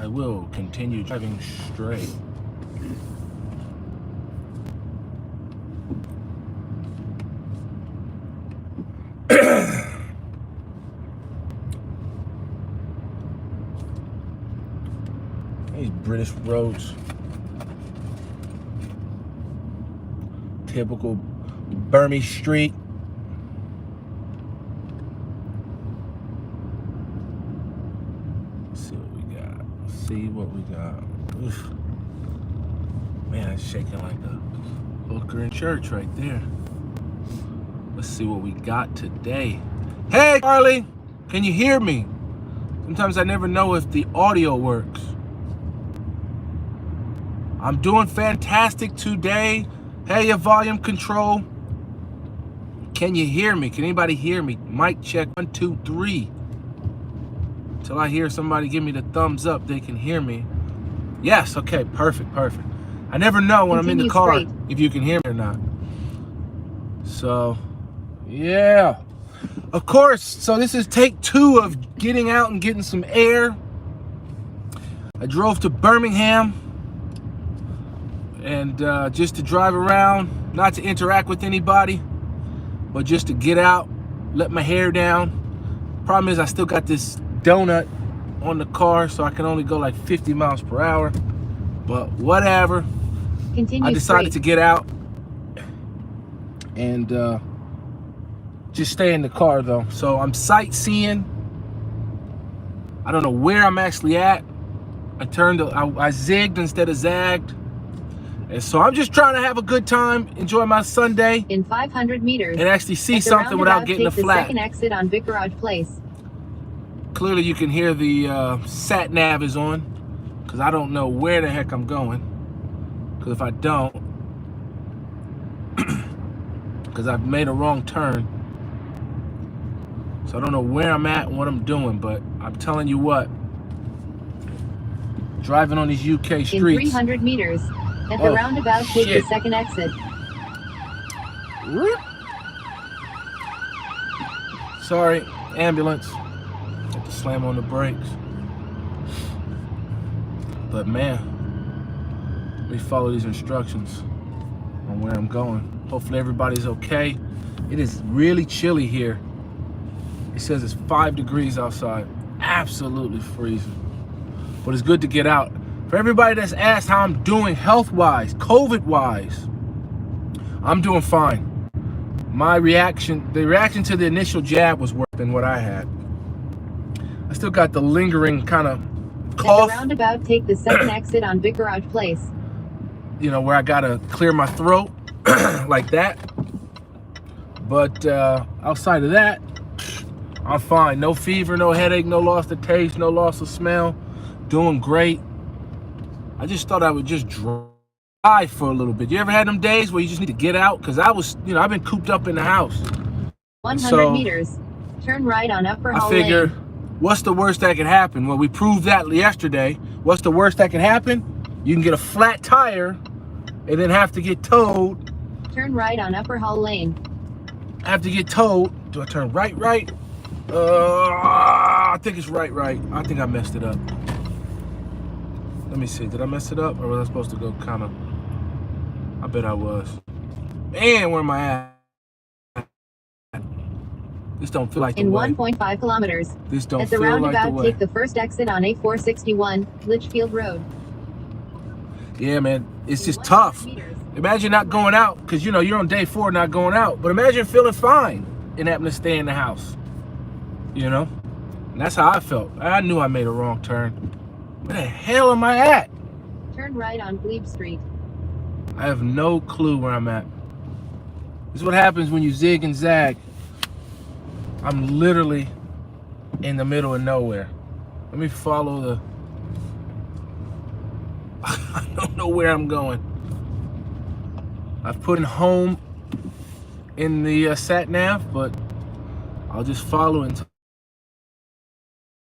I will continue driving straight. These British roads. Typical Birmingham Street. Let's see what we got. See what we got. Oof. Man, it's shaking like a hooker in church right there. Let's see what we got today. Hey, Carly, can you hear me? Sometimes I never know if the audio works. I'm doing fantastic today. Hey, your volume control. Can you hear me? Can anybody hear me? Mic check 1, 2, 3. Till I hear somebody give me the thumbs up, they can hear me. Yes, okay, perfect. I never know when I'm in the car if you can hear me or not. So, yeah. Of course, so this is take 2 of getting out and getting some air. I drove to Birmingham and just to drive around, not to interact with anybody, but just to get out, let my hair down. Problem is I still got this donut on the car, so I can only go like 50 miles per hour, but whatever. I decided to get out and just stay in the car though. So I'm sightseeing. I don't know where I'm actually at. I zigged instead of zagged. And so I'm just trying to have a good time, enjoy my Sunday. In 500 meters. And actually see something without getting a flat. Second exit on Vicarage Place. Clearly you can hear the sat nav is on, because I don't know where the heck I'm going. Because if I don't, because I've made a wrong turn. So I don't know where I'm at and what I'm doing, but I'm telling you what, driving on these UK streets. In 300 meters, at the roundabout, take the second exit. Sorry, ambulance. Have to slam on the brakes. But man, let me follow these instructions on where I'm going. Hopefully everybody's okay. It is really chilly here. It says it's 5 degrees outside. Absolutely freezing. But it's good to get out. For everybody that's asked how I'm doing health-wise, COVID-wise, I'm doing fine. The reaction to the initial jab was worse than what I had. I still got the lingering kind of cough. At the roundabout, take the second exit on Vicarage Place. You know, where I gotta clear my throat like that. But outside of that, I'm fine. No fever, no headache, no loss of taste, no loss of smell. Doing great. I just thought I would just drive for a little bit. You ever had them days where you just need to get out? Because I was, I've been cooped up in the house. 100 meters. Turn right on Upper Hall Lane. I figure, what's the worst that could happen? Well, we proved that yesterday. What's the worst that can happen? You can get a flat tire and then have to get towed. Turn right on Upper Hall Lane. I have to get towed. Do I turn right? I think it's right. I think I messed it up. Let me see. Did I mess it up? Or was I supposed to go kind of? I bet I was. Man, where am I at? This don't feel like the way. In 1.5 kilometers. This don't at the feel roundabout, like the way. take the first exit on A461, Litchfield Road. Yeah, man. It's just tough. Imagine not going out, because you're on day 4 not going out. But imagine feeling fine and having to stay in the house. And that's how I felt. I knew I made a wrong turn. Where the hell am I at? Turn right on Glebe Street. I have no clue where I'm at. This is what happens when you zig and zag. I'm literally in the middle of nowhere. Let me follow the... I don't know where I'm going. I've put in home in the sat nav, but I'll just follow until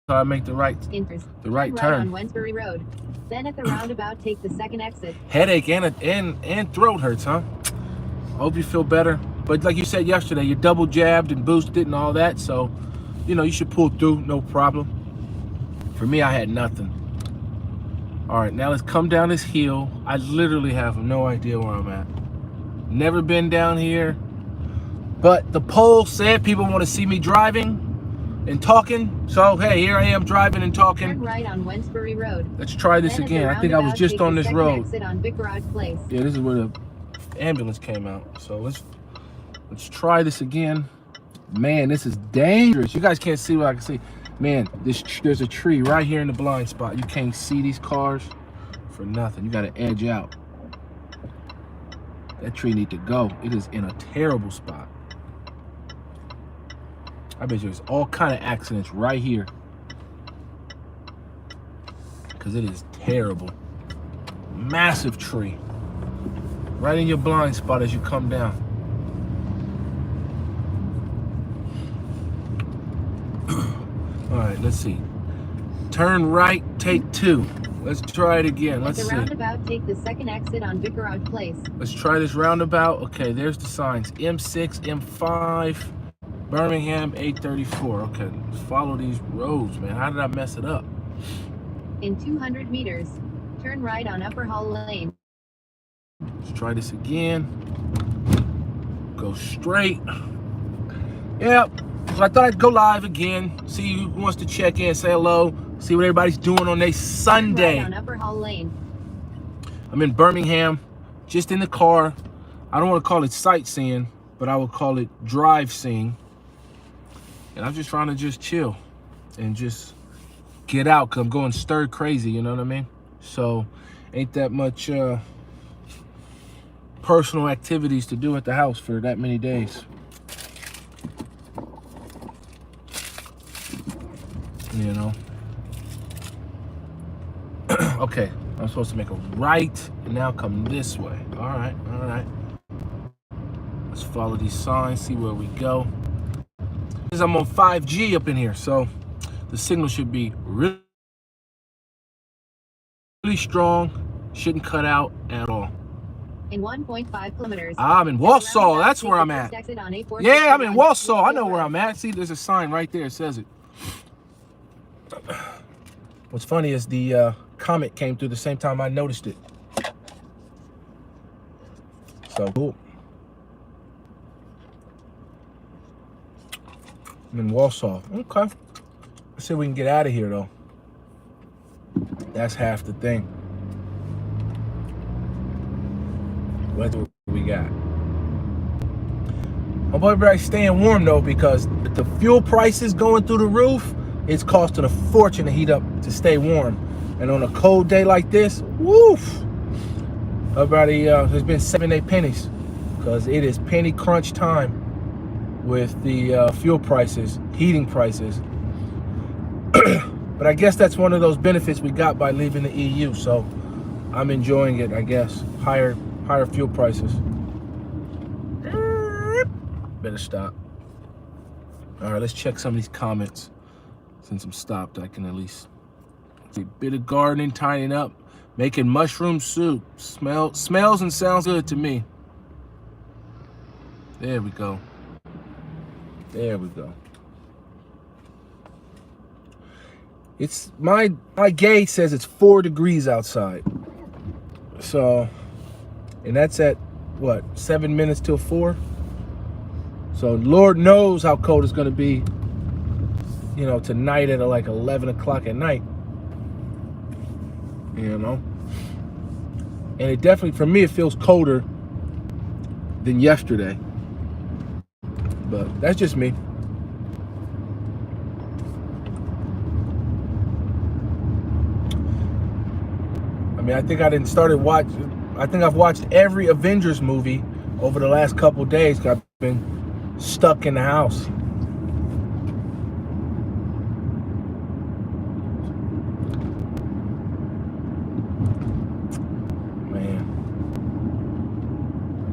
I make the right turn. On Wensbury Road. Then at the roundabout, take the second exit. Headache and throat hurts, huh? I hope you feel better. But like you said yesterday, you're double jabbed and boosted and all that, so you should pull through, no problem. For me, I had nothing. All right, now let's come down this hill. I literally have no idea where I'm at. Never been down here. But the poll said people want to see me driving and talking. So, hey, here I am driving and talking. Turn right on Wentworth Road. Let's try this Then at the again. I think I was roundabout, just take on the this second road. exit on Big Garage Place. Yeah, this is where the ambulance came out. So let's try this again. Man, this is dangerous. You guys can't see what I can see. Man, there's a tree right here in the blind spot. You can't see these cars for nothing. You got to edge out. That tree need to go. It is in a terrible spot. I bet you there's all kind of accidents right here. Because it is terrible. Massive tree. Right in your blind spot as you come down. All right, let's see. Turn right, take 2. Let's try it again. Let's see. At the roundabout, take the second exit on Big Garage Place. Let's try this roundabout. Okay, there's the signs. M6, M5, Birmingham, 834. Okay, let's follow these roads, man. How did I mess it up? In 200 meters, turn right on Upper Hall Lane. Let's try this again. Go straight. Yep. So I thought I'd go live again. See who wants to check in, say hello, see what everybody's doing on their Sunday. Turn right on Upper Hall Lane. I'm in Birmingham, just in the car. I don't want to call it sightseeing, but I would call it drive seeing. And I'm just trying to just chill and just get out because I'm going stir crazy, you know what I mean? So ain't that much personal activities to do at the house for that many days. You know? Okay, I'm supposed to make a right and now come this way. All right, all right. Let's follow these signs, see where we go. I'm on 5G up in here, so the signal should be really strong. Shouldn't cut out at all. In 1.5 kilometers. I'm in Walsall. That's where I'm at. Yeah, I'm in Walsall. I know where I'm at. See, there's a sign right there. It says it. What's funny is the comet came through the same time I noticed it. So cool. I'm in Walsall. Okay. Let's see if we can get out of here, though. That's half the thing. What do we got? I hope everybody's staying warm, though, because with the fuel prices going through the roof, it's costing a fortune to heat up to stay warm. And on a cold day like this, woof! Everybody has been saving their pennies because it is penny crunch time with the fuel prices, heating prices. But I guess that's one of those benefits we got by leaving the EU. So I'm enjoying it, I guess. Higher fuel prices. Better stop. All right, let's check some of these comments. Since I'm stopped, I can at least see a bit of gardening, tidying up, making mushroom soup. Smells and sounds good to me. There we go. There we go. It's my gauge says it's 4 degrees outside. So, and that's at what, 7 minutes till 4? So Lord knows how cold it's gonna be, you know, tonight at like 11 o'clock at night. You know? And it definitely, for me, it feels colder than yesterday. But that's just me. I mean, I think I've watched every Avengers movie over the last couple days because I've been stuck in the house. Man.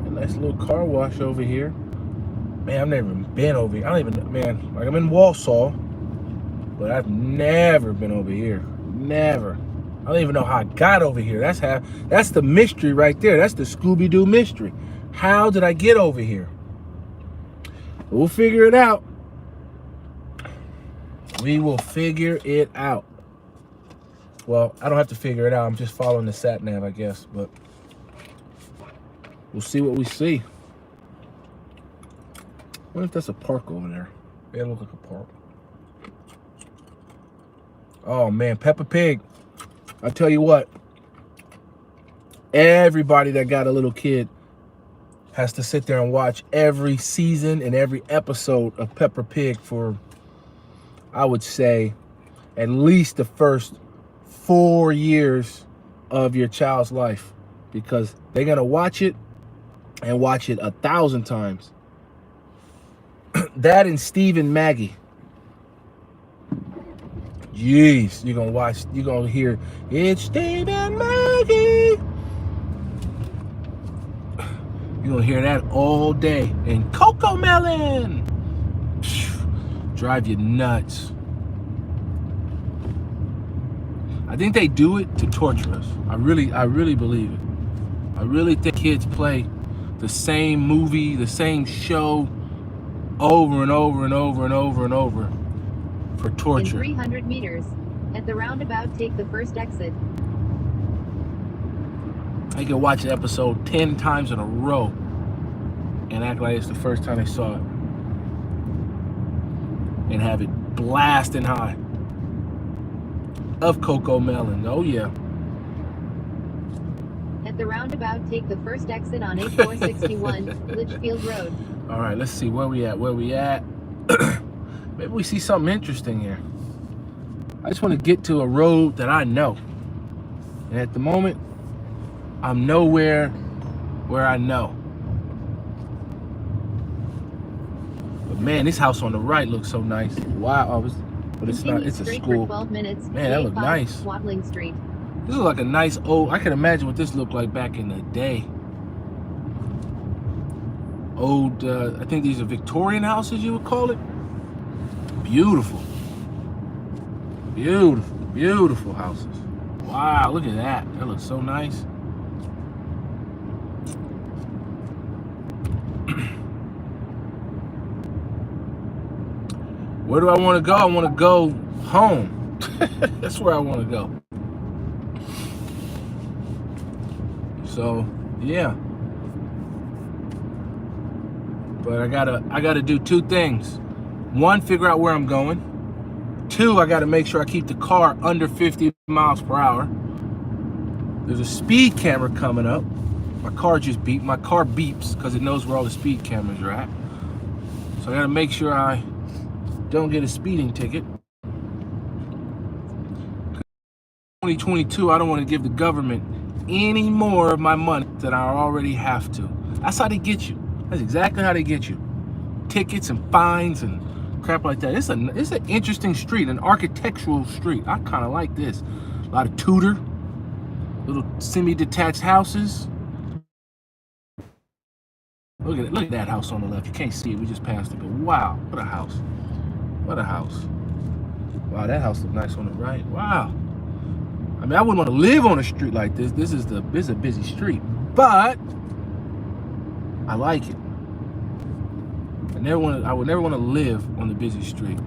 A nice little car wash over here. Man, I've never even been over here. I don't even, man, like I'm in Walsall, but I've never been over here. Never. I don't even know how I got over here. That's the mystery right there. That's the Scooby-Doo mystery. How did I get over here? We'll figure it out. We will figure it out. Well, I don't have to figure it out. I'm just following the sat nav, I guess. But we'll see what we see. I wonder if that's a park over there. Yeah, it looks like a park. Oh man, Peppa Pig. I tell you what, everybody that got a little kid has to sit there and watch every season and every episode of Peppa Pig for, I would say, at least the first 4 years of your child's life, because they're gonna watch it and watch it 1,000 times. That and Steve and Maggie. Jeez, you're gonna hear, it's Steve and Maggie. You're gonna hear that all day. And Coco Melon. Drive you nuts. I think they do it to torture us. I really believe it. I really think kids play the same movie, the same show over and over and over and over and over for torture. In 300 meters, at the roundabout, take the first exit. They can watch an episode 10 times in a row and act like it's the first time they saw it. And have it blasting high of Coco Melon. Oh yeah. At the roundabout, take the first exit on A461, Litchfield Road. All right, let's see where we at. Maybe we see something interesting here. I just want to get to a road that I know. And at the moment, I'm nowhere where I know. But man, this house on the right looks so nice. Wow, but it's not. It's a school. 12 minutes, man, that looks nice. Watling Street. This is like a nice old. I can imagine what this looked like back in the day. Old. I think these are Victorian houses, you would call it. Beautiful, beautiful, beautiful houses. Wow, look at that. That looks so nice. Where do I want to go? I want to go home. That's where I want to go. So, yeah. But I gotta do two things. One, figure out where I'm going. Two, I gotta make sure I keep the car under 50 miles per hour. There's a speed camera coming up. My car just beeped. My car beeps because it knows where all the speed cameras are at. So I gotta make sure I don't get a speeding ticket. 2022, I don't want to give the government any more of my money than I already have to. That's how they get you. That's exactly how they get you. Tickets and fines and crap like that. It's an interesting street, an architectural street. I kind of like this. A lot of Tudor, little semi-detached houses. Look at that house on the left. You can't see it. We just passed it, but wow, what a house. What a house. Wow, that house looks nice on the right. Wow. I mean, I wouldn't want to live on a street like this. This is a busy street, but I like it. I would never want to live on the busy street.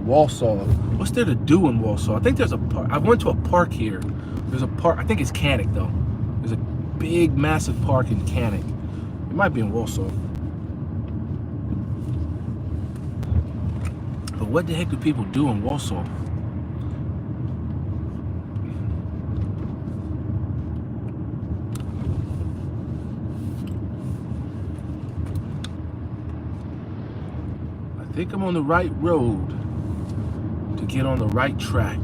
Walsall. What's there to do in Walsall? I think there's a park. I went to a park here. There's a park. I think it's Cannock though. There's a big, massive park in Cannock. It might be in Walsall. But what the heck do people do in Walsall? I think I'm on the right road to get on the right track.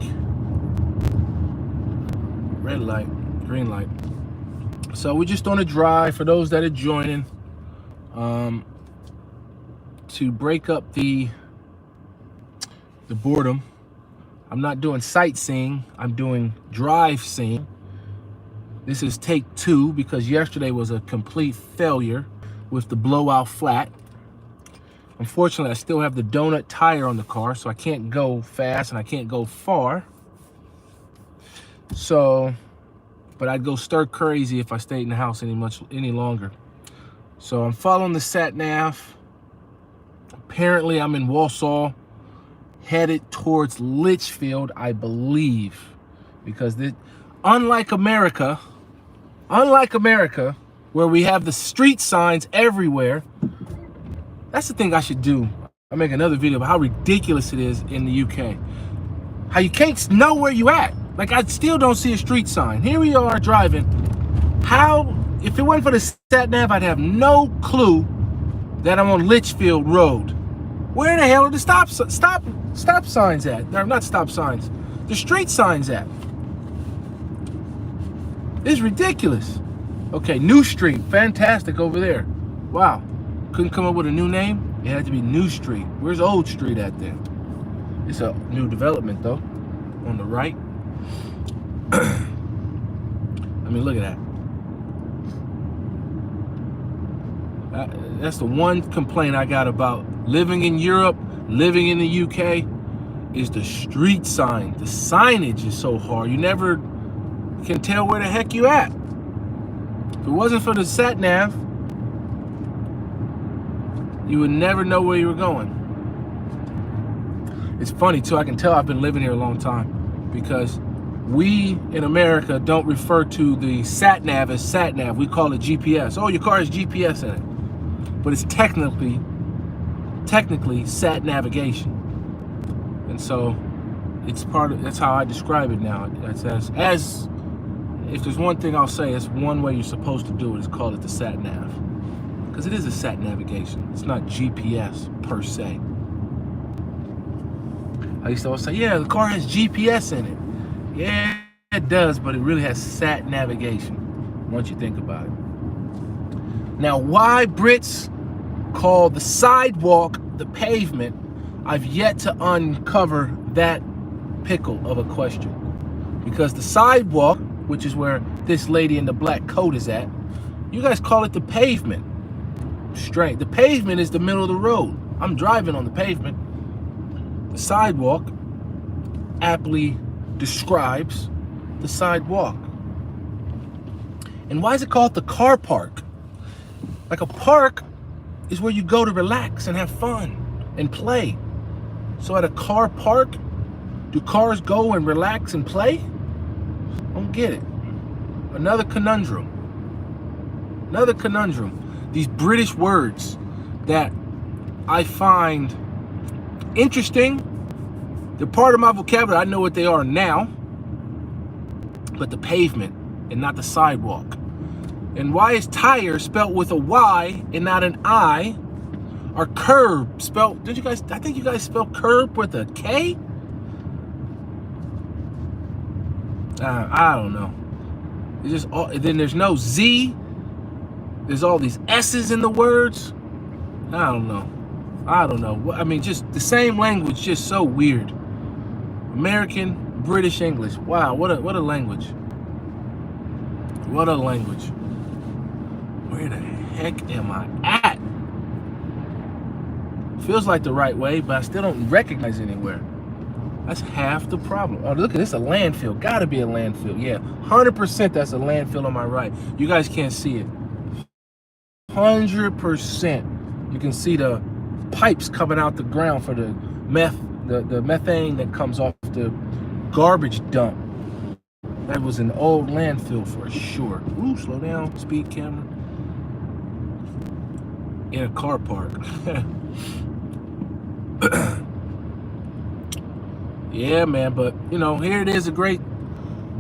Red light, green light. So we're just on a drive for those that are joining, to break up the boredom. I'm not doing sightseeing, I'm doing drive seeing. This is take 2 because yesterday was a complete failure with the blowout flat. Unfortunately, I still have the donut tire on the car, so I can't go fast and I can't go far. So, but I'd go stir crazy if I stayed in the house any longer. So I'm following the sat nav. Apparently I'm in Walsall. headed towards Litchfield, I believe, because unlike America, where we have the street signs everywhere. That's the thing I should do. I'll make another video about how ridiculous it is in the UK. How you can't know where you at. Like, I still don't see a street sign. Here we are driving. How, if it wasn't for the sat nav, I'd have no clue that I'm on Litchfield Road. Where the hell are the stop signs at? No, not stop signs. The street signs at. It's ridiculous. Okay, New Street, fantastic over there. Wow, couldn't come up with a new name? It had to be New Street. Where's Old Street at then? It's a new development though, on the right. I mean, look at that. That's the one complaint I got about living in Europe, living in the UK, is the street sign. The signage is so hard. You never can tell where the heck you at. If it wasn't for the sat nav, you would never know where you were going. It's funny too, I can tell I've been living here a long time, because we in America don't refer to the sat nav as sat nav. We call it GPS. Oh, your car has GPS in it. But it's technically sat navigation. And so it's that's how I describe it now. It's as if there's one thing I'll say, it's one way you're supposed to do it, is call it the sat nav. Because it is a sat navigation. It's not GPS per se. I used to always say, yeah, the car has GPS in it. Yeah, it does, but it really has sat navigation, once you think about it. Now, why Brits call the sidewalk the pavement, I've yet to uncover that pickle of a question. Because the sidewalk, which is where this lady in the black coat is at, you guys call it the pavement. Strange. The pavement is the middle of the road. I'm driving on the pavement. The sidewalk aptly describes the sidewalk. And why is it called the car park? Like, a park is where you go to relax and have fun and play. So at a car park, do cars go and relax and play? I don't get it. Another conundrum. Another conundrum. These British words that I find interesting. They're part of my vocabulary. I know what they are now. But the pavement and not the sidewalk. And why is tire spelled with a Y and not an I? Or curb spelled, I think you guys spell curb with a K? I don't know. It's just then there's no Z. There's all these S's in the words. I don't know. I mean, just the same language, just so weird. American, British, English. Wow, what a language. What a language. Where the heck am I at? Feels like the right way, but I still don't recognize anywhere. That's half the problem. Oh, look at this, a landfill. Gotta be a landfill. Yeah, 100% that's a landfill on my right. You guys can't see it. 100%. You can see the pipes coming out the ground for the methane that comes off the garbage dump. That was an old landfill for sure. Ooh, slow down, speed camera. In a car park. Yeah, man, but you know, here it is, a great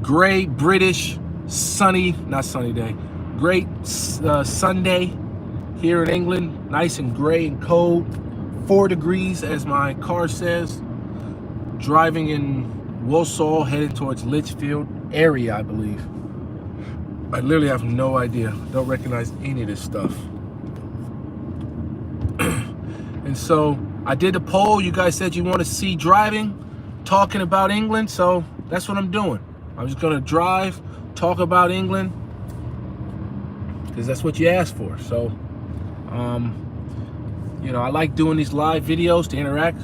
gray British not sunny day. Great Sunday here in England, nice and gray and cold, 4 degrees as my car says. Driving in Walsall, headed towards Litchfield area, I believe. I literally have no idea. Don't recognize any of this stuff. And so I did a poll. You guys said you want to see driving, talking about England. So that's what I'm doing. I'm just going to drive, talk about England, because that's what you asked for. So, you know, I like doing these live videos to interact.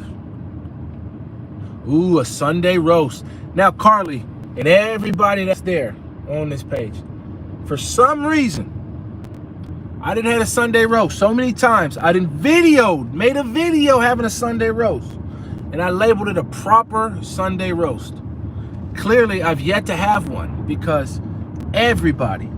Ooh, a Sunday roast. Now, Carly and everybody that's there on this page, for some reason, I didn't have a Sunday roast so many times. I didn't made a video having a Sunday roast. and I labeled it a proper Sunday roast. Clearly, I've yet to have one because everybody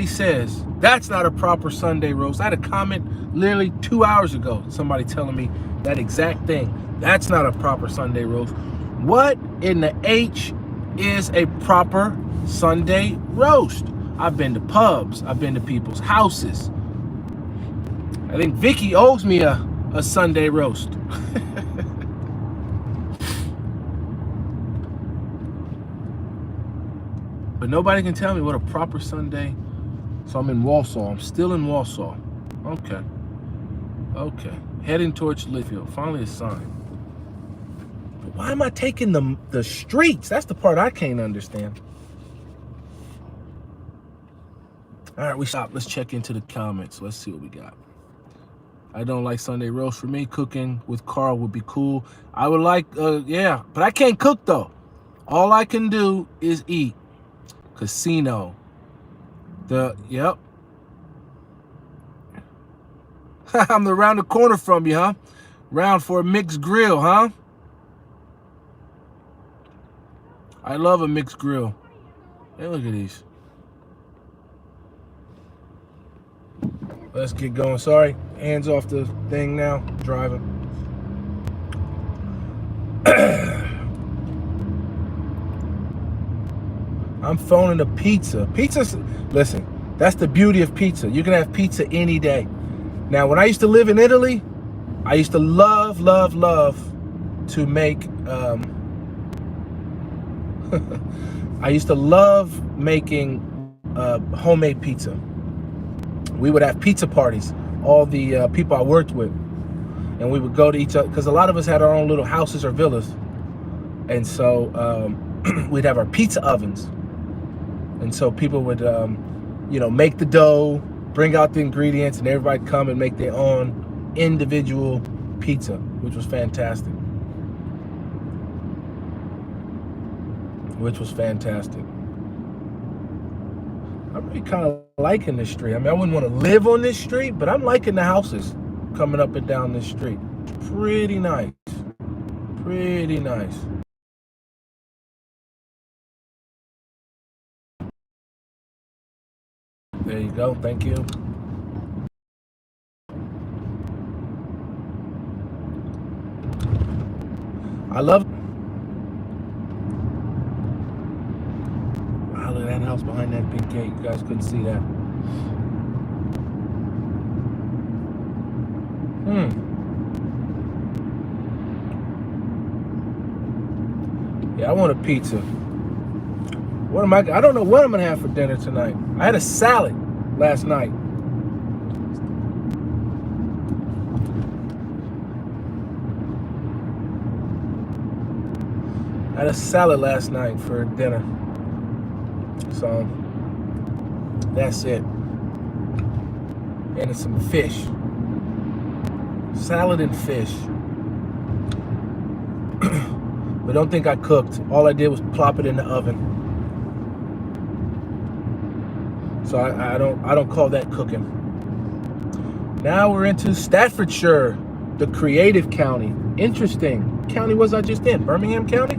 says that's not a proper Sunday roast. I had a comment literally 2 hours ago, somebody telling me that exact thing. That's not a proper Sunday roast. What in the H is a proper Sunday roast? I've been to pubs. I've been to people's houses. I think Vicky owes me a Sunday roast. But nobody can tell me what a proper Sunday. So I'm in Walsall. I'm still in Walsall. Okay. Heading towards Litchfield. Finally a sign. But why am I taking the streets? That's the part I can't understand. All right, we stop. Let's check into the comments. Let's see what we got. I don't like Sunday roast. For me, cooking with Carl would be cool. I would like, yeah, but I can't cook though. All I can do is eat. Casino. Yep. I'm around the corner from you, huh? Round for a mixed grill, huh? I love a mixed grill. Hey, look at these. Let's get going. Sorry, hands off the thing now. Driving. I'm phoning a pizza. Pizza's, listen, that's the beauty of pizza. You can have pizza any day. Now, when I used to live in Italy, I used to love to make, I used to love making homemade pizza. We would have pizza parties, all the people I worked with, and we would go to each other, because a lot of us had our own little houses or villas, and so we'd have our pizza ovens, and so people would, make the dough, bring out the ingredients, and everybody come and make their own individual pizza, which was fantastic. I'm really kind of liking this street. I mean, I wouldn't want to live on this street, but I'm liking the houses coming up and down this street. It's pretty nice. Pretty nice. There you go. Thank you. I love. Wow, look at that house behind that big gate. You guys couldn't see that. Yeah, I want a pizza. I don't know what I'm gonna have for dinner tonight. I had a salad last night. I had a salad last night for dinner. So that's it. And it's some fish. Salad and fish. But don't think I cooked. All I did was plop it in the oven. So I don't call that cooking. Now we're into Staffordshire, the creative county. Interesting. County was I just in? Birmingham County?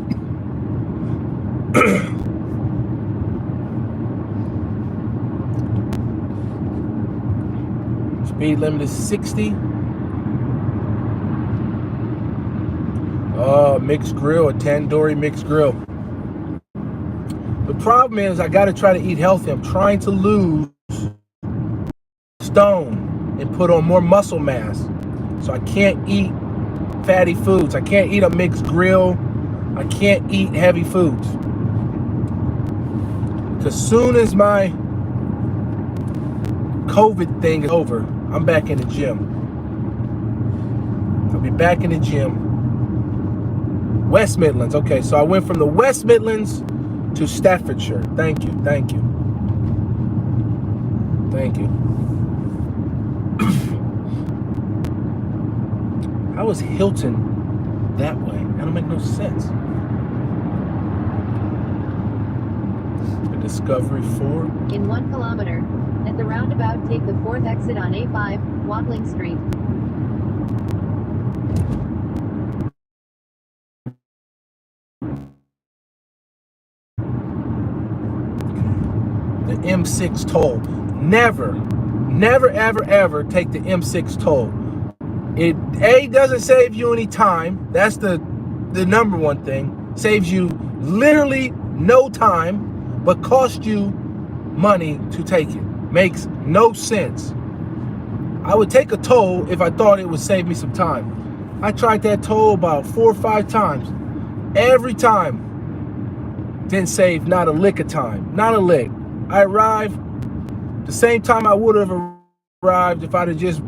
Speed limit is 60. Oh, mixed grill, a tandoori mixed grill. The problem is I gotta try to eat healthy. I'm trying to lose stone and put on more muscle mass. So I can't eat fatty foods. I can't eat a mixed grill. I can't eat heavy foods. Because soon as my COVID thing is over, I'm back in the gym. I'll be back in the gym. West Midlands. Okay, so I went from the West Midlands to Staffordshire. Thank you. How is Hilton that way? That don't make no sense. The Discovery 4. In 1 kilometer, at the roundabout, take the 4th exit on A5, Watling Street. M6 toll. Never, never, ever, ever take the M6 toll. It doesn't save you any time. That's the number one thing. Saves you literally no time, but costs you money to take it. Makes no sense. I would take a toll if I thought it would save me some time. I tried that toll about 4 or 5 times. Every time didn't save not a lick of time. Not a lick. I arrived the same time I would have arrived if I'd have just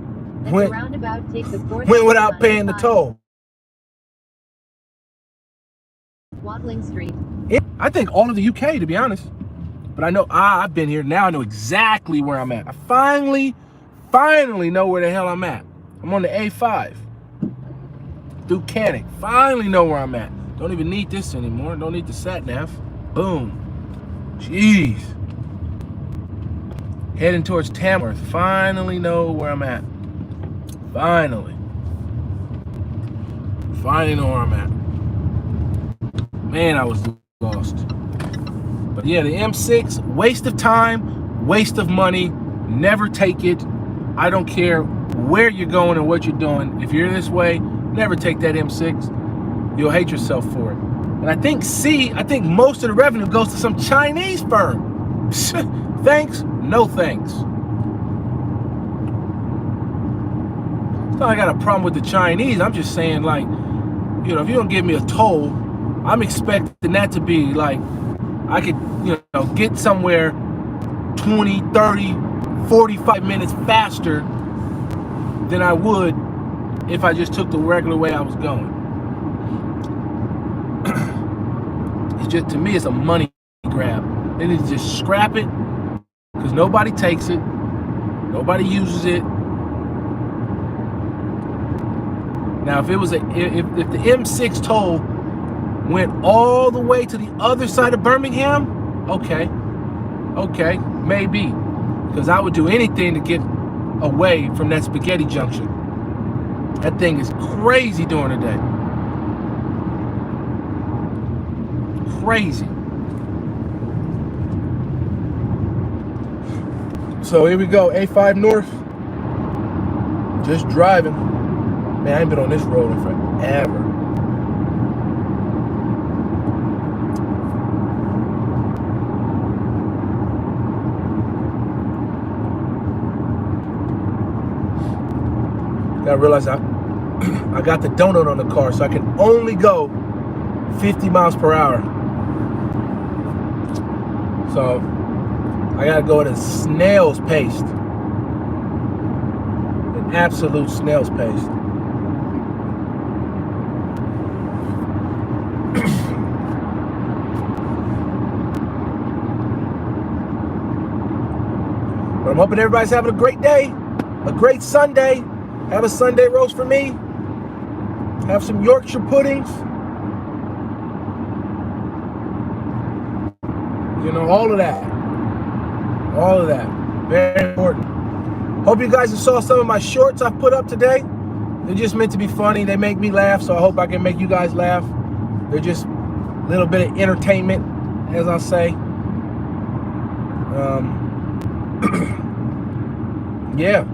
went without paying the toll. Watling Street. I think all of the UK, to be honest. But I know I've been here. Now I know exactly where I'm at. I finally know where the hell I'm at. I'm on the A5 through Cannock. Finally know where I'm at. Don't even need this anymore. Don't need the sat nav. Boom. Jeez. Heading towards Tamworth. Finally know where I'm at. Finally know where I'm at. Man, I was lost. But yeah, the M6, waste of time, waste of money. Never take it. I don't care where you're going and what you're doing. If you're this way, never take that M6. You'll hate yourself for it. And I think most of the revenue goes to some Chinese firm. Thanks, no thanks. It's not like I got a problem with the Chinese. I'm just saying, like, you know, if you don't give me a toll, I'm expecting that to be like, I could, you know, get somewhere 20, 30, 45 minutes faster than I would if I just took the regular way I was going. It's just, to me, it's a money grab. They need to just scrap it because nobody takes it, nobody uses it. Now, if the M6 toll went all the way to the other side of Birmingham, okay, maybe, because I would do anything to get away from that spaghetti junction. That thing is crazy during the day. Crazy. So here we go, A5 North. Just driving. Man, I ain't been on this road in forever. I realize I got the donut on the car, so I can only go 50 miles per hour. So I gotta go at a snail's pace. An absolute snail's pace. But I'm hoping everybody's having a great day, a great Sunday. Have a Sunday roast for me. Have some Yorkshire puddings. You know, all of that. All of that. Very important. Hope you guys saw some of my shorts I put up today. They're just meant to be funny. They make me laugh, so I hope I can make you guys laugh. They're just a little bit of entertainment, as I say. Yeah.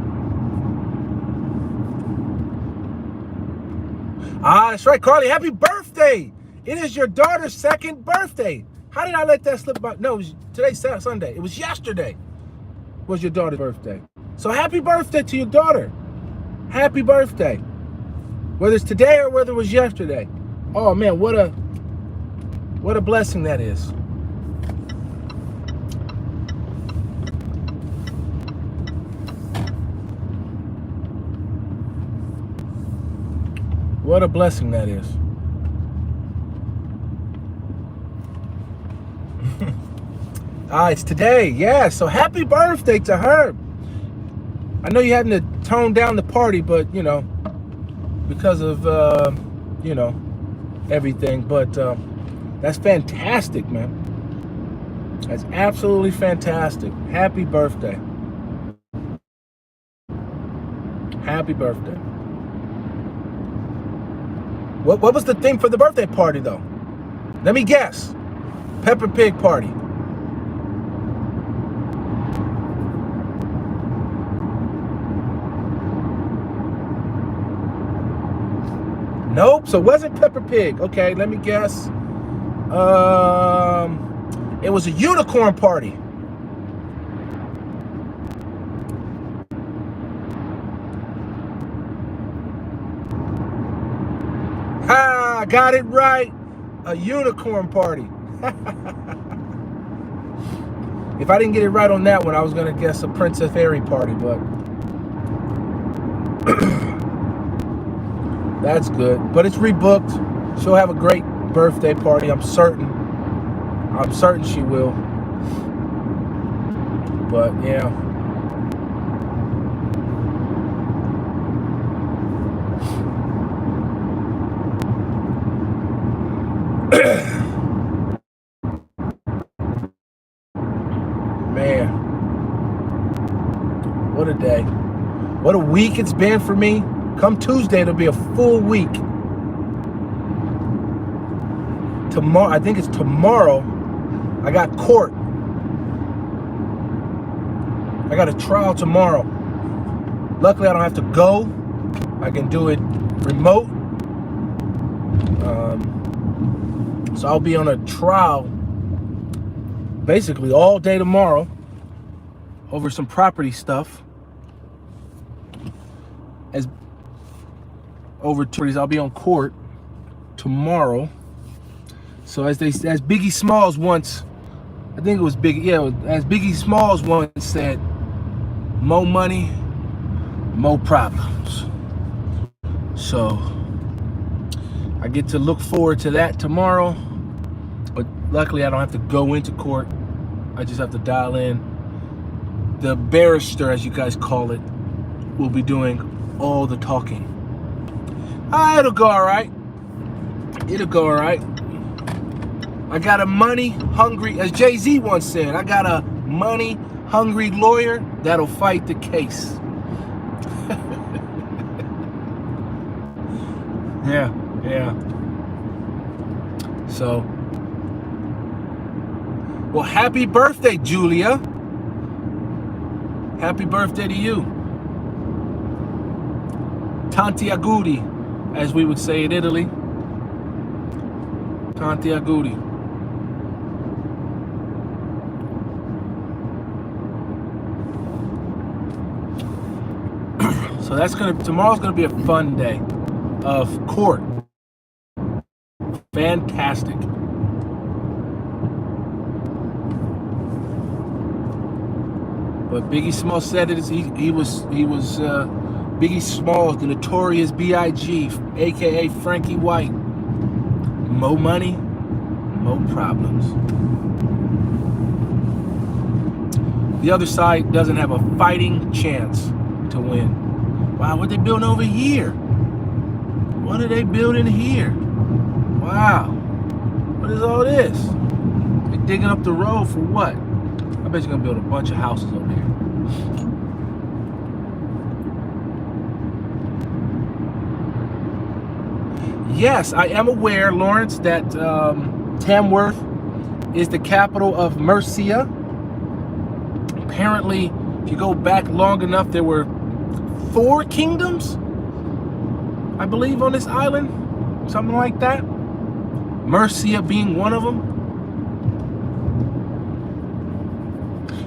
That's right, Carly. Happy birthday. It is your daughter's 2nd birthday. How did I let that slip by? No, today's Sunday. It was yesterday was your daughter's birthday. So happy birthday to your daughter. Happy birthday. Whether it's today or whether it was yesterday. Oh, man, what a blessing that is. What a blessing that is. It's today. Yeah, so happy birthday to her. I know you're having to tone down the party, but, you know, because of, you know, everything. But that's fantastic, man. That's absolutely fantastic. Happy birthday. Happy birthday. What was the theme for the birthday party, though? Let me guess. Peppa Pig party. Nope. So it wasn't Peppa Pig. Okay, let me guess. It was a unicorn party. Ha! Got it right. A unicorn party. If I didn't get it right on that one, I was gonna guess a Princess Fairy party, but that's good. But it's rebooked. She'll have a great birthday party. I'm certain she will. But yeah. Man, what a day. What a week it's been for me. Come Tuesday, it'll be a full week. Tomorrow, I think it's tomorrow, I got court. I got a trial tomorrow. Luckily, I don't have to go. I can do it remote. So I'll be on a trial basically all day tomorrow over some property stuff. I'll be on court tomorrow. So as Biggie Smalls once, I think it was as Biggie Smalls once said, more money, more problems. So I get to look forward to that tomorrow. But luckily I don't have to go into court. I just have to dial in. The barrister, as you guys call it, will be doing all the talking. It'll go all right. It'll go all right. I got a money-hungry, as Jay-Z once said, I got a money-hungry lawyer that'll fight the case. Yeah. So, well, happy birthday, Julia. Happy birthday to you. Tanti auguri, as we would say in Italy. Tanti auguri. So tomorrow's gonna be a fun day of court. Fantastic. But Biggie Smalls said it. He was Biggie Smalls, the notorious B.I.G., aka Frankie White. More money, more problems. The other side doesn't have a fighting chance to win. Wow, what they building over here? What are they building here? Wow. What is all this? They digging up the road for what? I bet you're gonna build a bunch of houses over here. Yes, I am aware, Lawrence, that Tamworth is the capital of Mercia. Apparently, if you go back long enough, there were 4 kingdoms, I believe, on this island. Something like that. Mercia being one of them.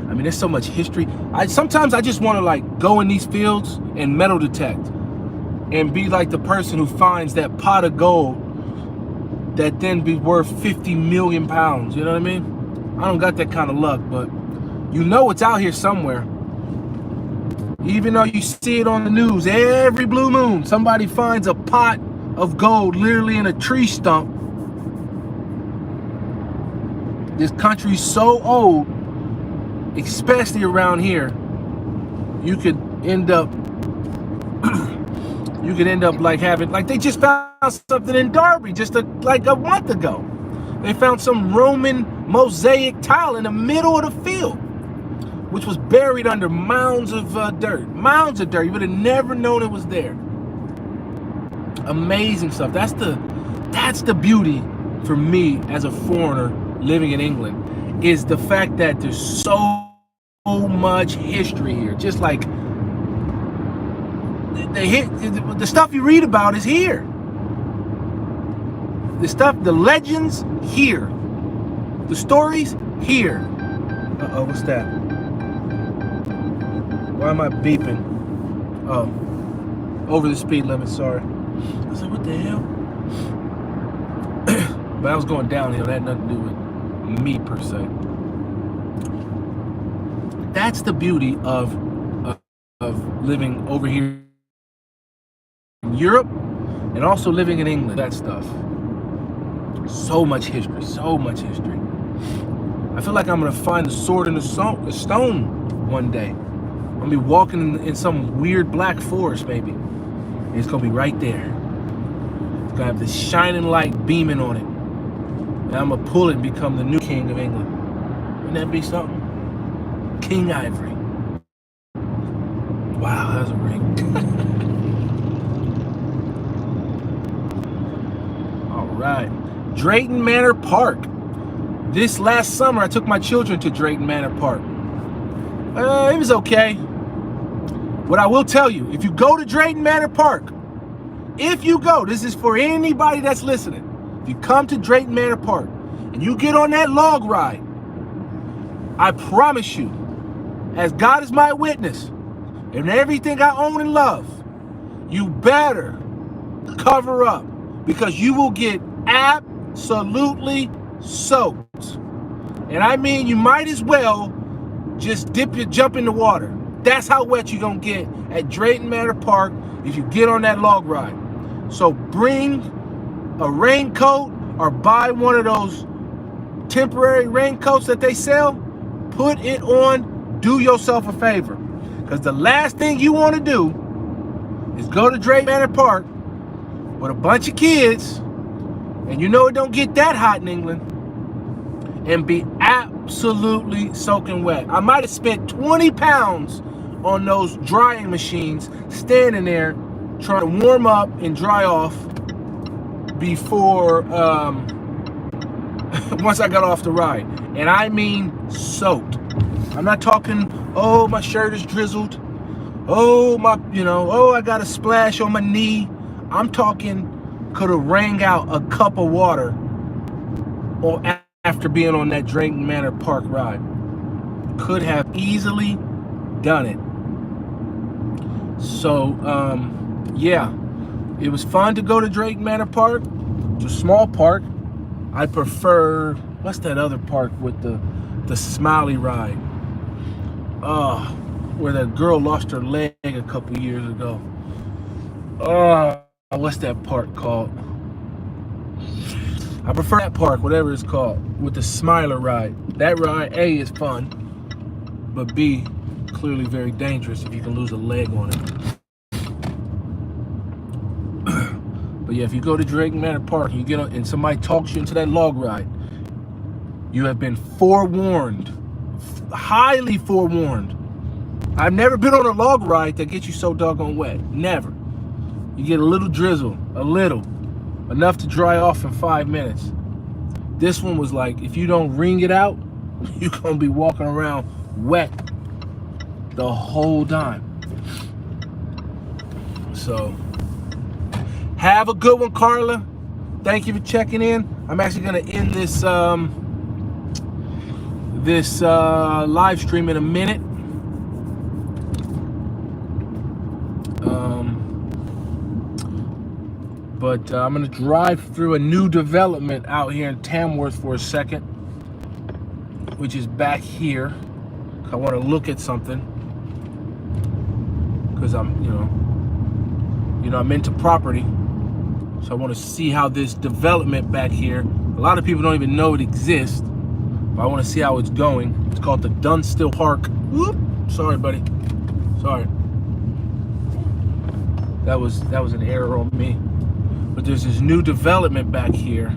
I mean, there's so much history. Sometimes I just want to like go in these fields and metal detect and be like the person who finds that pot of gold that then be worth 50 million pounds. You know what I mean? I don't got that kind of luck, but you know it's out here somewhere. Even though you see it on the news every blue moon, somebody finds a pot of gold literally in a tree stump. This country's so old, especially around here, you could end up like having, like they just found something in Derby just like a month ago. They found some Roman mosaic tile in the middle of the field, which was buried under mounds of dirt. Mounds of dirt. You would have never known it was there. Amazing stuff. That's the beauty for me as a foreigner living in England, is the fact that there's so much history here. Just like the stuff you read about is here. the stuff, the legends here. The stories here. Uh-oh, what's that? Why am I beeping? Oh, over the speed limit, sorry. I said, what the hell? But I was going downhill. That had nothing to do with me, per se. That's the beauty of living over here in Europe and also living in England. That stuff. So much history. So much history. I feel like I'm going to find the sword in the stone one day. I'm going to be walking in some weird black forest, maybe. And it's going to be right there. It's going to have this shining light beaming on it. And I'm going to pull it and become the new king of England. Wouldn't that be something? King Ivory. Wow, that was a ring. All right. Drayton Manor Park. This last summer, I took my children to Drayton Manor Park. It was okay. What I will tell you, if you go to Drayton Manor Park, if you go, this is for anybody that's listening. If you come to Drayton Manor Park and you get on that log ride, I promise you, as God is my witness, and everything I own and love, you better cover up, because you will get absolutely soaked. And I mean, you might as well just jump in the water. That's how wet you're gonna get at Drayton Manor Park if you get on that log ride. So bring a raincoat or buy one of those temporary raincoats that they sell. Put it on, do yourself a favor. Because the last thing you want to do is go to Drayton Manor Park with a bunch of kids, and you know it don't get that hot in England, and be absolutely soaking wet. I might have spent 20 pounds on those drying machines, standing there trying to warm up and dry off before, once I got off the ride. And I mean soaked. I'm not talking, oh, my shirt is drizzled. Oh, I got a splash on my knee. I'm talking, could have wrung out a cup of water or after being on that Drayton Manor Park ride. Could have easily done it. So, yeah, it was fun to go to Drayton Manor Park. It's a small park. I prefer, what's that other park with the Smiley ride? Where that girl lost her leg a couple years ago. What's that park called? I prefer that park, whatever it's called, with the Smiler ride. That ride, A, is fun, but B, clearly very dangerous if you can lose a leg on it. But yeah, if you go to Drayton Manor Park and you get on, and somebody talks you into that log ride, you have been forewarned, highly forewarned. I've never been on a log ride that gets you so doggone wet. Never. You get a little drizzle, enough to dry off in 5 minutes. This one was like, if you don't wring it out, you're gonna be walking around wet the whole time. So, have a good one, Carla. Thank you for checking in. I'm actually gonna end this live stream in a minute. But I'm going to drive through a new development out here in Tamworth for a second, which is back here. I want to look at something because I'm into property. So I want to see how this development back here, a lot of people don't even know it exists, but I want to see how it's going. It's called the Dunstill Park. Whoop. Sorry, buddy. Sorry. That was an error on me. But there's this new development back here.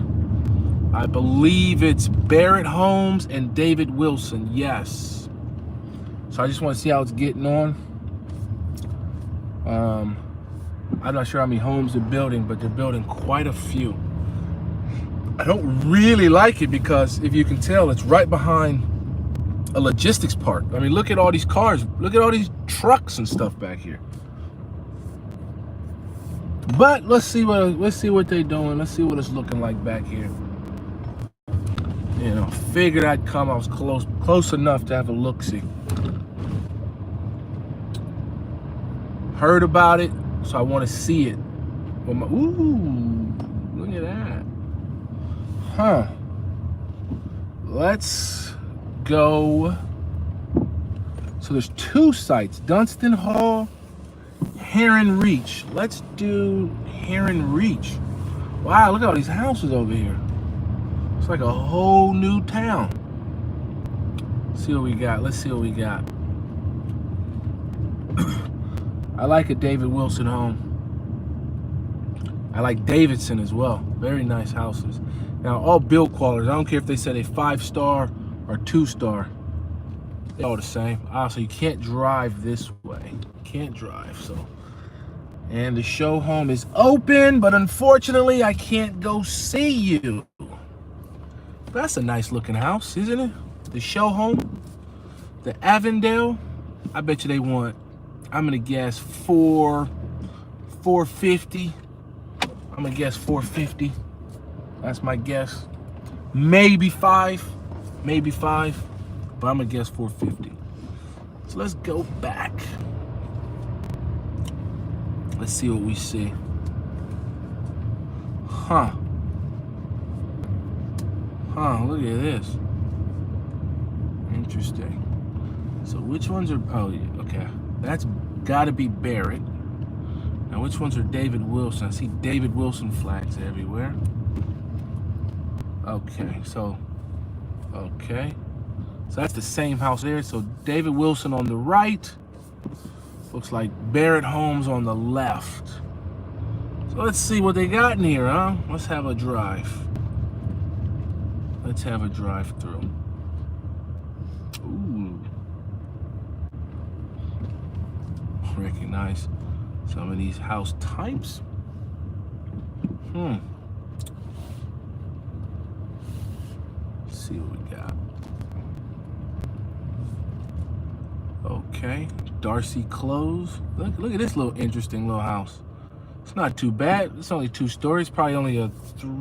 I believe it's Barrett Homes and David Wilson. Yes. So I just want to see how it's getting on. I'm not sure how many homes they're building, but they're building quite a few. I don't really like it because, if you can tell, it's right behind a logistics park. I mean, look at all these cars. Look at all these trucks and stuff back here. But let's see what they're doing. Let's see what it's looking like back here. You know, figured I'd come. I was close enough to have a look-see. Heard about it, so I want to see it. Ooh, look at that. Huh. Let's go. So there's two sites, Dunstan Hall, Heron Reach. Let's do Heron Reach. Wow, look at all these houses over here. It's like a whole new town. Let's see what we got. Let's see what we got. I like a David Wilson home. I like Davidson as well. Very nice houses. Now, all build qualities. I don't care if they said a 5-star or 2-star. They're all the same. So you can't drive this way. Can't drive, so. And the show home is open, but unfortunately, I can't go see you. That's a nice looking house, isn't it? The show home, the Avondale. I bet you they want, I'm gonna guess $450. I'm gonna guess $450. That's my guess. Maybe five, but I'm gonna guess $450. So let's go back. Let's see what we see. Huh, look at this. Interesting. So which ones are, oh yeah, okay. That's gotta be Barrett. Now which ones are David Wilson? I see David Wilson flags everywhere. Okay, so that's the same house there. So David Wilson on the right. Looks like Barrett Homes on the left. So let's see what they got in here, huh? Let's have a drive. Let's have a drive through. Ooh. Recognize some of these house types. Let's see what we got. Okay, Darcy Close. Look at this little interesting little house. It's not too bad. It's only 2 stories. Probably only I'm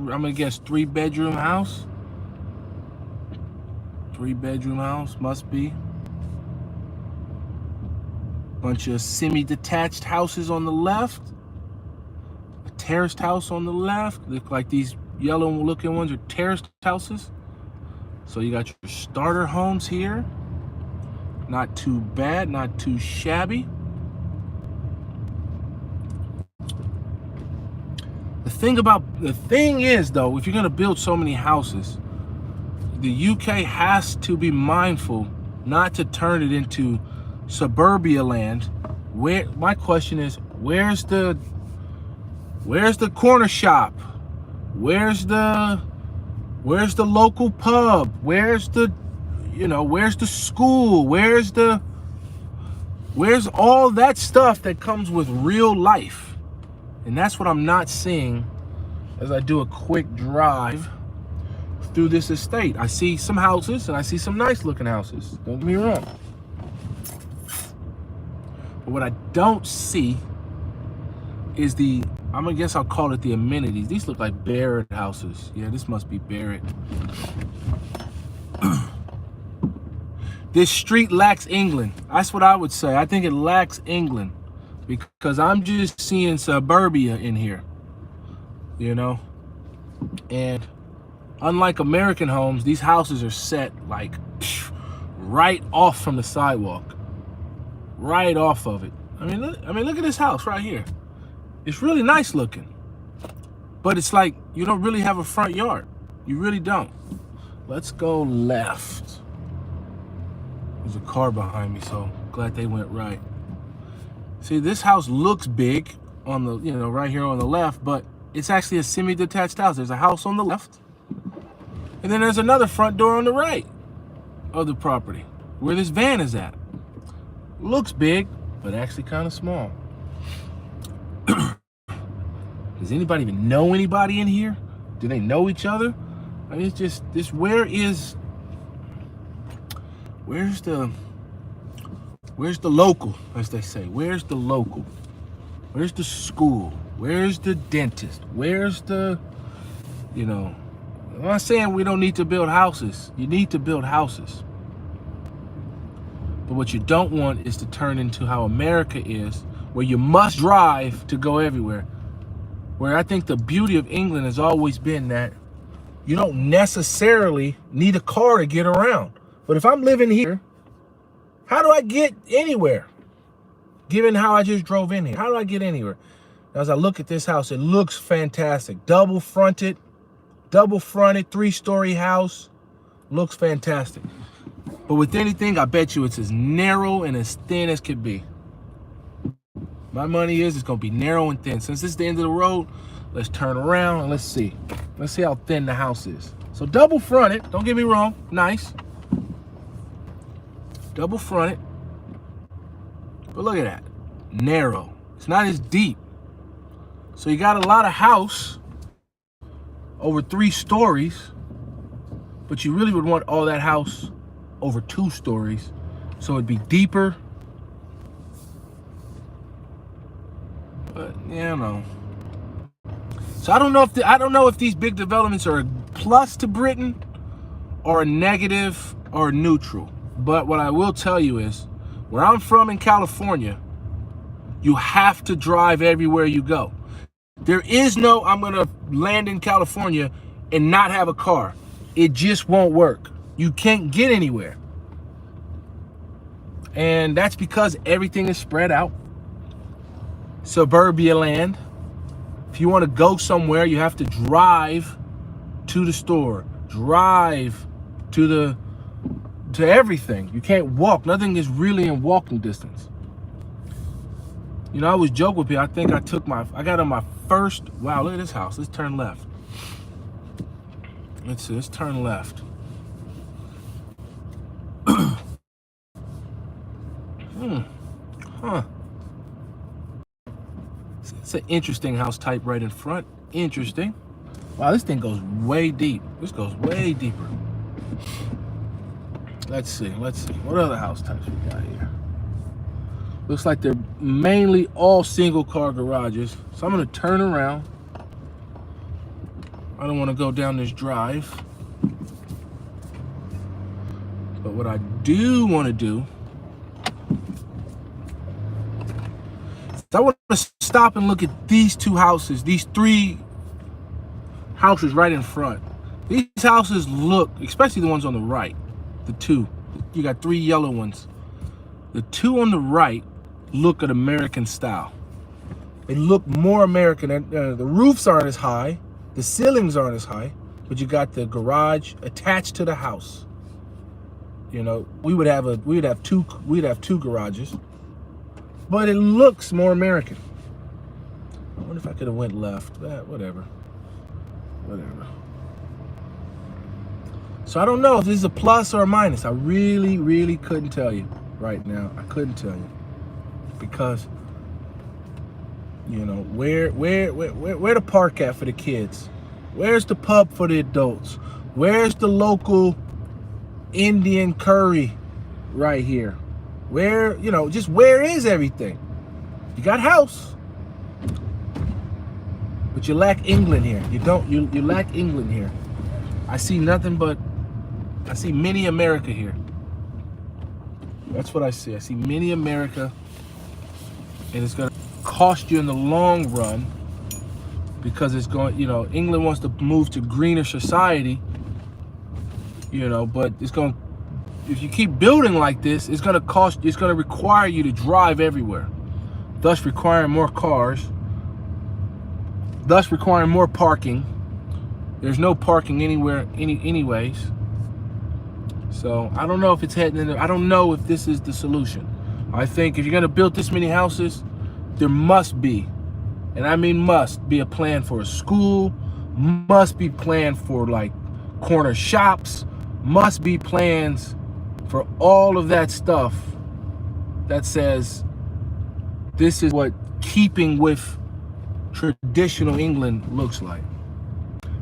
gonna guess 3-bedroom house. 3-bedroom house must be. Bunch of semi-detached houses on the left. A terraced house on the left. Look like these yellow-looking ones are terraced houses. So you got your starter homes here. Not too bad, not too shabby. The thing is though, if you're gonna build so many houses, the UK has to be mindful not to turn it into suburbia land. My question is, where's the corner shop? Where's the local pub? Where's the school? Where's all that stuff that comes with real life? And that's what I'm not seeing as I do a quick drive through this estate. I see some houses and I see some nice looking houses. Don't get me wrong. But what I don't see is I'm gonna guess I'll call it the amenities. These look like Barrett houses. Yeah, this must be Barrett. This street lacks England. That's what I would say. I think it lacks England because I'm just seeing suburbia in here, you know? And unlike American homes, these houses are set like right off from the sidewalk, right off of it. I mean, look at this house right here. It's really nice looking, but it's like you don't really have a front yard. You really don't. Let's go left. There's a car behind me, so glad they went right. See, this house looks big on the, right here on the left, but it's actually a semi-detached house. There's a house on the left, and then there's another front door on the right of the property where this van is at. Looks big, but actually kind of small. Does anybody even know anybody in here? Do they know each other? I mean, it's just this. Where's the local, as they say? Where's the local? Where's the school? Where's the dentist? Where's the, you know, I'm not saying we don't need to build houses. You need to build houses. But what you don't want is to turn into how America is, where you must drive to go everywhere. Where I think the beauty of England has always been that you don't necessarily need a car to get around. But if I'm living here, how do I get anywhere? Given how I just drove in here, how do I get anywhere? As I look at this house, it looks fantastic. Double fronted, 3-story house. Looks fantastic. But with anything, I bet you it's as narrow and as thin as could be. My money is it's gonna be narrow and thin. Since this is the end of the road, let's turn around and let's see. Let's see how thin the house is. So double fronted, don't get me wrong, nice. Double fronted. But look at that, narrow. It's not as deep. So you got a lot of house over 3 stories, but you really would want all that house over 2 stories. So it'd be deeper. But yeah, no. So I don't know if these big developments are a plus to Britain or a negative or neutral. But what I will tell you is, where I'm from in California, you have to drive everywhere you go. There is no, I'm gonna land in California and not have a car. It just won't work. You can't get anywhere. And that's because everything is spread out. Suburbia land. If you want to go somewhere, you have to drive to the store, drive to everything. You can't walk. Nothing is really in walking distance. You know, I always joke with people. I think I got on my first, wow, look at this house. Let's turn left. Let's see, let's turn left. Huh. It's an interesting house type right in front. Interesting. Wow, this thing goes way deep. This goes way deeper. Let's see. What other house types we got here? Looks like they're mainly all single car garages. So I'm gonna turn around. I don't want to go down this drive. But what I do want to do, I want to stop and look at these 2 houses, these 3 houses right in front. These houses look, especially the ones on the right, the 2. You got 3 yellow ones. The 2 on the right look at American style. They look more American. The roofs aren't as high, the ceilings aren't as high, but you got the garage attached to the house. You know, we'd have two garages. But it looks more American. I wonder if I could have went left. Whatever. So I don't know if this is a plus or a minus. I really, really couldn't tell you right now. I couldn't tell you. Because, you know, where the park at for the kids? Where's the pub for the adults? Where's the local Indian curry right here? Where, you know, just where is everything? You got house, but you lack England here. You lack England here. I see nothing but, I see mini America here. That's what I see. I see mini America, and it's gonna cost you in the long run because it's going, you know, England wants to move to greener society, you know, but it's going, if you keep building like this, it's going to require you to drive everywhere, thus requiring more cars, thus requiring more parking. There's no parking anywhere anyways. So I don't know if it's heading in there. I don't know if this is the solution. I think if you're going to build this many houses, there must be, and I mean must be, a plan for a school, must be planned for like corner shops, must be plans for all of that stuff that says this is what keeping with traditional England looks like.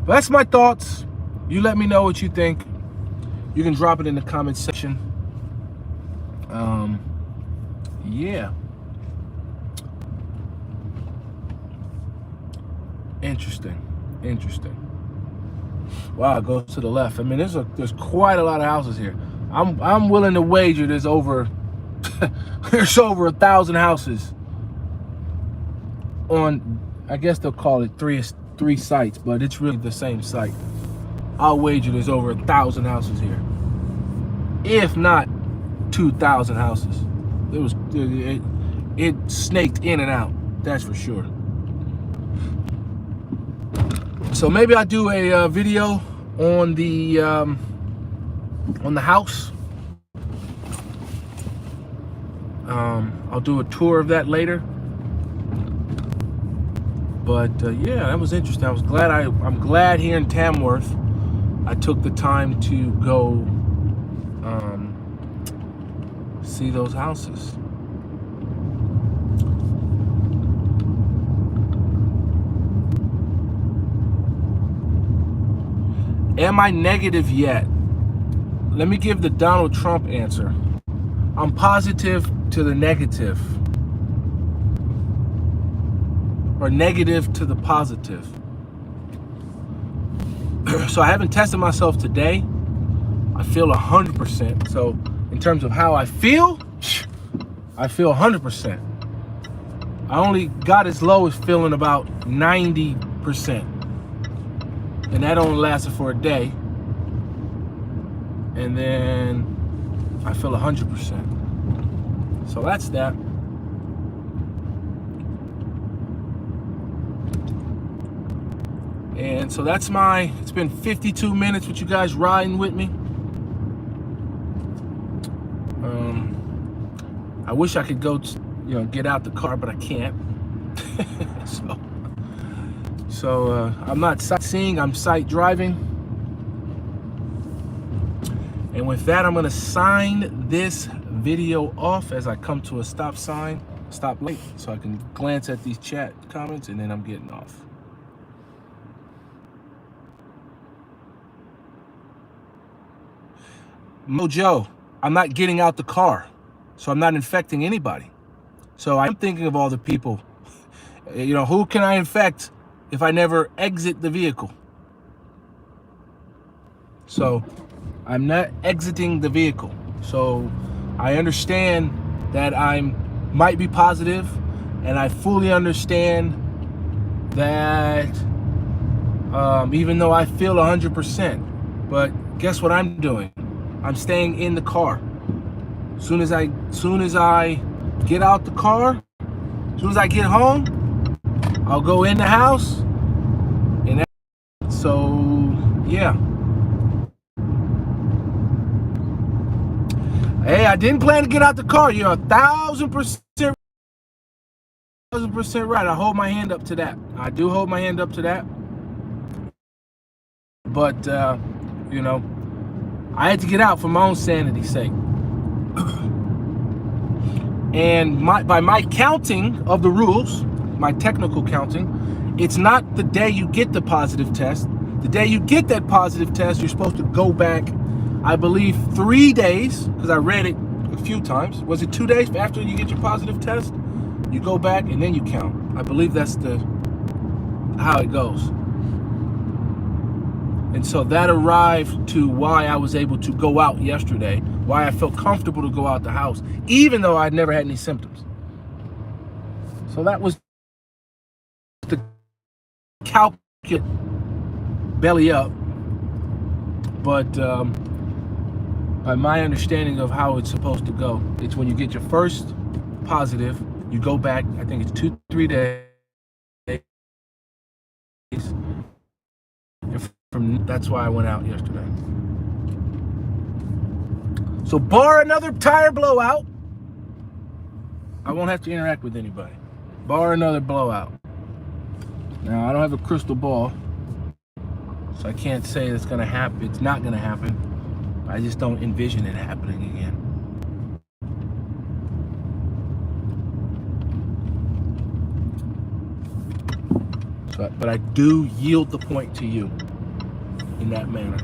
But that's my thoughts. You let me know what you think. You can drop it in the comment section. Yeah. Interesting. Interesting. Wow, it goes to the left. I mean, there's quite a lot of houses here. I'm willing to wager there's over there's over 1,000 houses on. I guess they'll call it three sites, but it's really the same site. I'll wager there's over 1,000 houses here, if not 2,000 houses. It snaked in and out. That's for sure. So maybe I'll do a video on the house. I'll do a tour of that later. But yeah, that was interesting. I'm glad here in Tamworth I took the time to go see those houses. Am I negative yet? Let me give the Donald Trump answer. I'm positive to the negative. Or negative to the positive. So I haven't tested myself today. I feel 100%. So in terms of how I feel 100%. I only got as low as feeling about 90%. And that only lasted for a day. And then I feel 100%. So that's that. And so that's it's been 52 minutes with you guys riding with me. I wish I could go, get out the car, but I can't. So I'm not sightseeing, I'm sight driving. And with that, I'm gonna sign this video off as I come to a stop light, so I can glance at these chat comments, and then I'm getting off. Mojo, I'm not getting out the car, so I'm not infecting anybody. So I'm thinking of all the people, who can I infect if I never exit the vehicle? So I'm not exiting the vehicle. So I understand that I might be positive, and I fully understand that even though I feel 100%, but guess what I'm doing? I'm staying in the car. Soon as I get out the car, soon as I get home, I'll go in the house. And so, yeah. Hey, I didn't plan to get out the car. You're 1,000% right. I hold my hand up to that. I do hold my hand up to that. But, I had to get out for my own sanity's sake. And by my counting of the rules, my technical counting, it's not the day you get the positive test. The day you get that positive test, you're supposed to go back, I believe, 3 days, because I read it a few times. Was it 2 days after you get your positive test? You go back and then you count. I believe that's how it goes. And so that arrived to why I was able to go out yesterday, why I felt comfortable to go out the house, even though I'd never had any symptoms. So that was the calculate belly up. But by my understanding of how it's supposed to go, it's when you get your first positive, you go back, I think it's 2-3 days. That's why I went out yesterday. So bar another tire blowout, I won't have to interact with anybody. Bar another blowout. Now, I don't have a crystal ball, so I can't say it's gonna happen. It's not gonna happen. I just don't envision it happening again. So, but I do yield the point to you in that manner.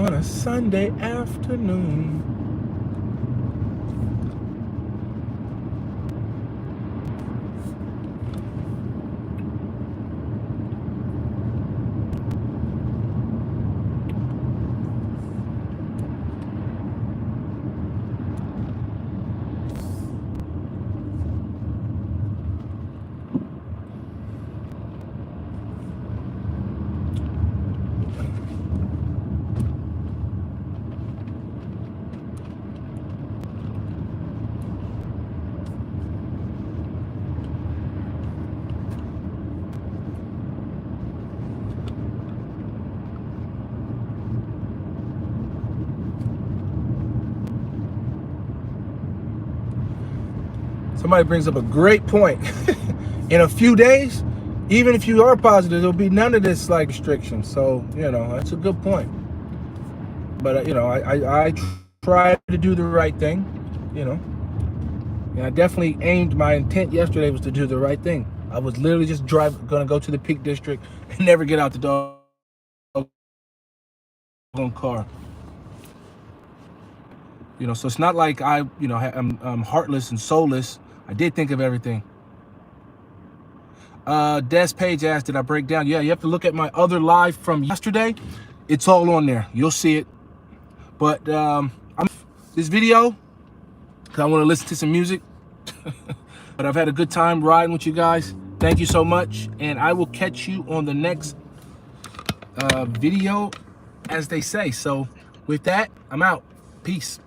on a Sunday afternoon. Somebody brings up a great point. In a few days, even if you are positive, there'll be none of this like restriction. So, you know, that's a good point. But, you know, I try to do the right thing, you know. And I definitely aimed, my intent yesterday was to do the right thing. I was literally just gonna go to the Peak District and never get out the doggone car. You know, so it's not like I'm heartless and soulless. I did think of everything. Des Page asked, did I break down? Yeah, you have to look at my other live from yesterday. It's all on there. You'll see it. But this video, because I want to listen to some music. But I've had a good time riding with you guys. Thank you so much. And I will catch you on the next video, as they say. So with that, I'm out. Peace.